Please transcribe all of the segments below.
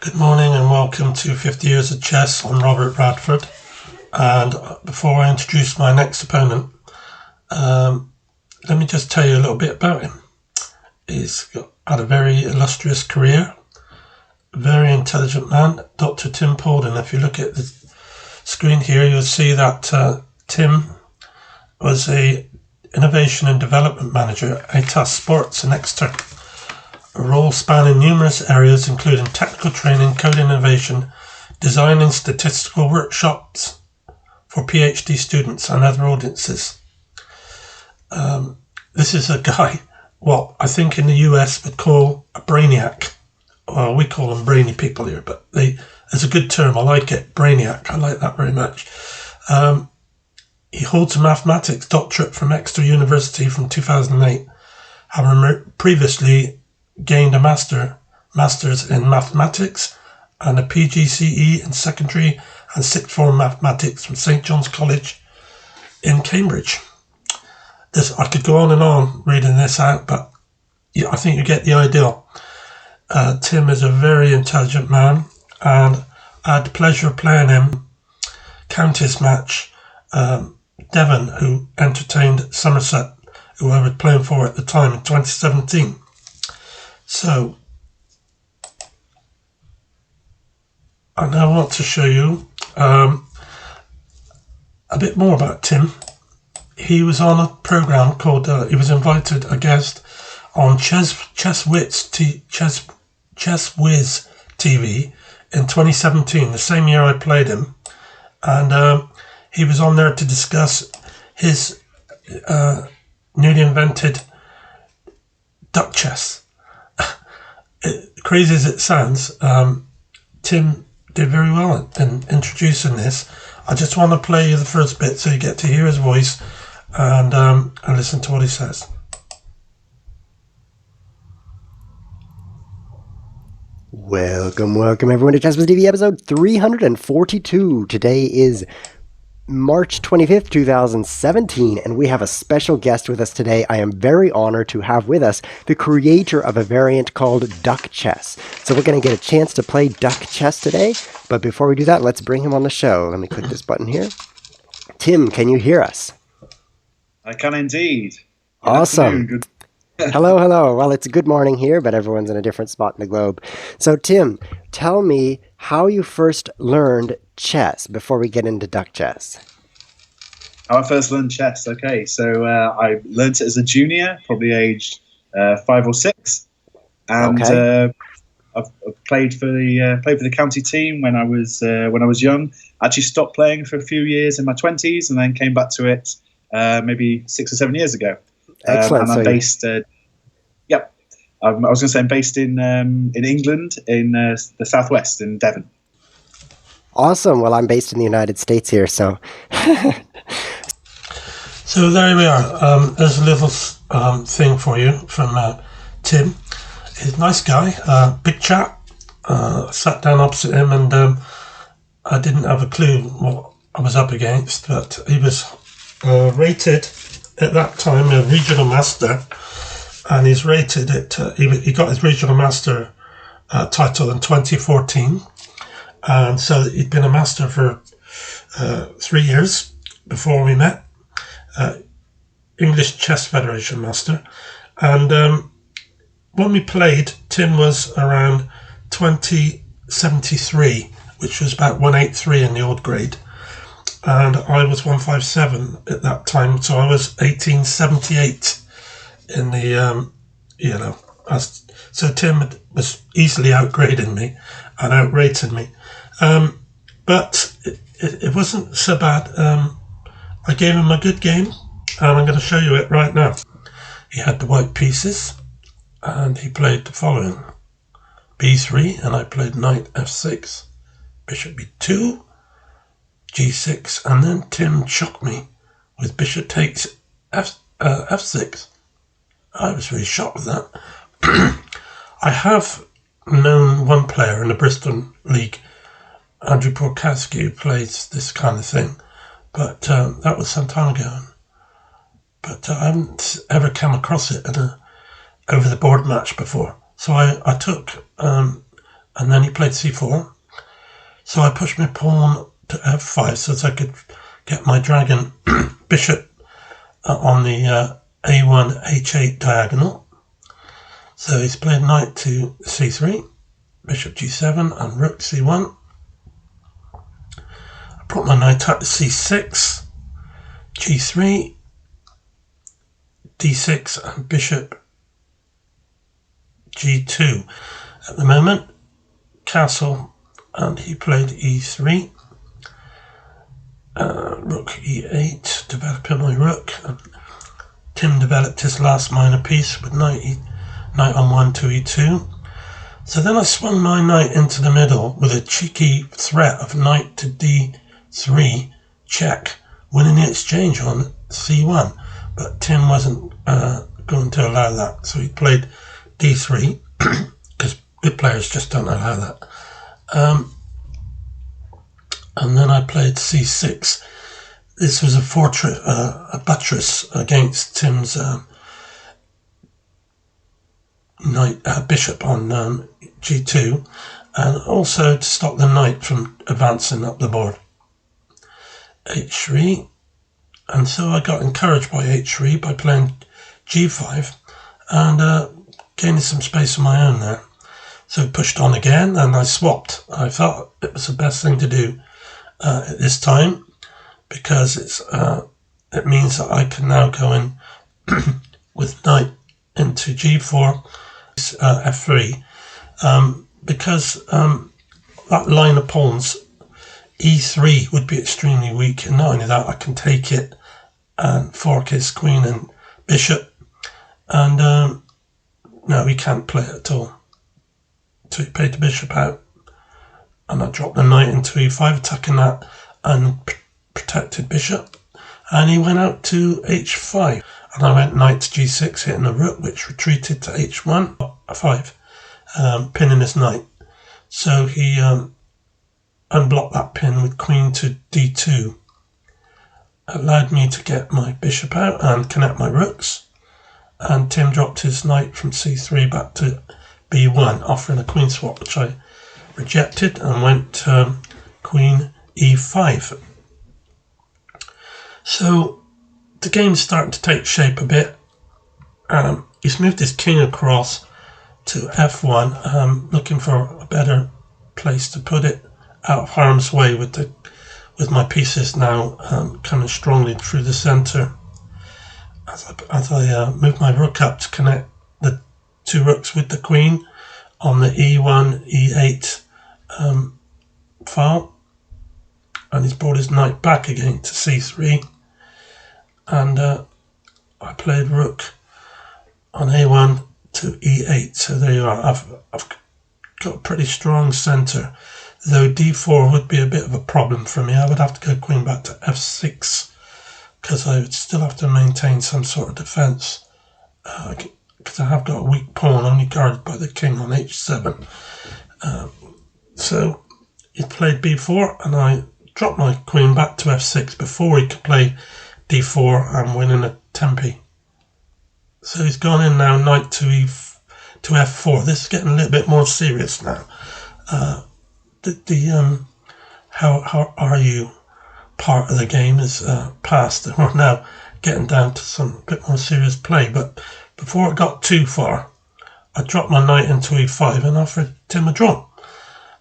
Good morning and welcome to 50 Years of Chess. I'm R.P.Radford, and before I introduce my next opponent, let me just tell you a little bit about him. He's had a very illustrious career, very intelligent man, Dr. Tim Poulden. If you look at the screen here, you'll see that Tim was a Innovation and Development Manager at ATAS Sports in Exeter, a role spanning numerous areas including technical training, code innovation, design and statistical workshops for PhD students and other audiences. This is a guy, what I think in the US would call a brainiac. Well, we call them brainy people here, but it's a good term. I like it. Brainiac. I like that very much. He holds a mathematics doctorate from Exeter University from 2008, having previously gained a master's in mathematics and a PGCE in secondary and sixth form mathematics from St John's College in Cambridge. I could go on and on reading this out, but I think you get the idea. Tim is a very intelligent man, and I had the pleasure of playing him Countess match. Devon, who entertained Somerset, who I was playing for at the time in 2017. So, I now want to show you a bit more about Tim. He was on a program called, he was invited a guest on Chess Whiz TV in 2017, the same year I played him. And he was on there to discuss his newly invented duck chess. Crazy as it sounds, Tim did very well in introducing this. I just want to play you the first bit so you get to hear his voice and listen to what he says. Welcome everyone to Chess Whiz TV episode 342. Today is March 25th, 2017, and we have a special guest with us today. I am very honored to have with us the creator of a variant called duck chess. So we're going to get a chance to play duck chess today, but before we do that, let's bring him on the show. Let me click this button here. Tim, can you hear us? I can indeed. Awesome. Good. Hello. Well, it's good morning here, but everyone's in a different spot in the globe. So Tim, tell me how you first learned chess before we get into duck chess. How I first learned chess. Okay, so I learned it as a junior, probably aged 5 or 6, and I've played for the county team when I was young. I actually stopped playing for a few years in my 20s, and then came back to it maybe 6 or 7 years ago. Excellent. And I'm based. I was going to say I'm based in England, in the southwest, in Devon. Awesome. Well, I'm based in the United States here, so. So there we are. There's a little thing for you from Tim. He's a nice guy, big chap. Sat down opposite him, and I didn't have a clue what I was up against, but he was rated at that time a regional master, and he's rated it. He got his regional master title in 2014. And so he'd been a master for 3 years before we met, English Chess Federation master. And when we played, Tim was around 2073, which was about 183 in the old grade. And I was 157 at that time, so I was 1878 in the, so Tim was easily outgrading me and outrated me. But it wasn't so bad. I gave him a good game, and I'm going to show you it right now. He had the white pieces, and he played the following. B3, and I played knight f6, bishop b2, g6, and then Tim shocked me with bishop takes f6. I was really shocked with that. I have known one player in the Bristol League, Andrew Porkowski, who plays this kind of thing, but that was some time ago. But I haven't ever come across it in a over-the-board match before. So I took and then he played c4. So I pushed my pawn to f5 so that I could get my dragon bishop on the a1 h8 diagonal. So he's played knight to c3, bishop g7 and rook c1. I brought my knight up to c6, g3, d6 and bishop g2. At the moment, castle, and he played e3, rook e8, developing my rook. And Tim developed his last minor piece with knight on 1 to e2. So then I swung my knight into the middle with a cheeky threat of knight to d3 check, winning the exchange on c1. But Tim wasn't going to allow that, so he played d3 because good players just don't allow that. And then I played c6. This was a fortress, a buttress against Tim's bishop on g2, and also to stop the knight from advancing up the board. h3, and so I got encouraged by h3 by playing g5 and gaining some space of my own there. So pushed on again, and I swapped. I thought it was the best thing to do at this time, because it means that I can now go in with knight into g4, f3, because that line of pawns, e3 would be extremely weak, and not only that, I can take it and fork his queen and bishop, and no, he can't play it at all. So he played the bishop out, and I dropped the knight into e5, attacking that and protected bishop, and he went out to h5, and I went knight to g6, hitting the rook, which retreated to h1, 5, pinning his knight. So he unblocked that pin with queen to d2, allowed me to get my bishop out and connect my rooks, and Tim dropped his knight from c3 back to b1, offering a queen swap, which I rejected, and went queen e5. So the game's starting to take shape a bit. He's moved his king across to f1, looking for a better place to put it out of harm's way with my pieces now coming strongly through the centre. As I move my rook up to connect the two rooks with the queen on the e1, e8 file, and he's brought his knight back again to c3, and I played rook on a1 to e8. So there you are. I've got a pretty strong centre, though d4 would be a bit of a problem for me. I would have to go queen back to f6, because I would still have to maintain some sort of defence, because I have got a weak pawn only guarded by the king on h7. So he played b4, and I dropped my queen back to f6 before he could play d4 and winning a tempi. So he's gone in now, knight to f4. This is getting a little bit more serious now. How are you part of the game is past, and we're now getting down to some bit more serious play. But before it got too far, I dropped my knight into e5 and offered Tim a draw,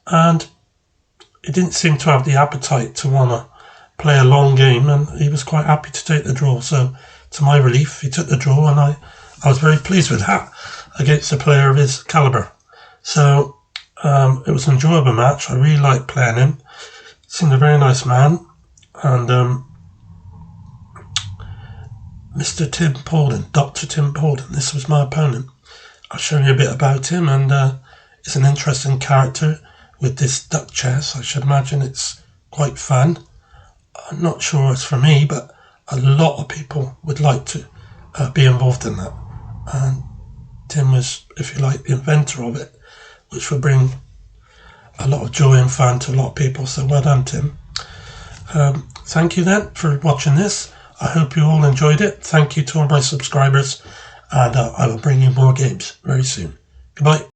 and he didn't seem to have the appetite to want to play a long game, and he was quite happy to take the draw. So to my relief, he took the draw, and I was very pleased with that against a player of his calibre. So it was an enjoyable match. I really liked playing him. Seemed a very nice man. And Mr. Tim Poulden, Dr. Tim Poulden, this was my opponent. I'll show you a bit about him, and it's an interesting character with this duck chess. I should imagine it's quite fun. I'm not sure it's for me, but a lot of people would like to be involved in that. And Tim was, if you like, the inventor of it, which will bring a lot of joy and fun to a lot of people. So well done, Tim. Thank you then for watching this. I hope you all enjoyed it. Thank you to all my subscribers, and I will bring you more games very soon. Goodbye.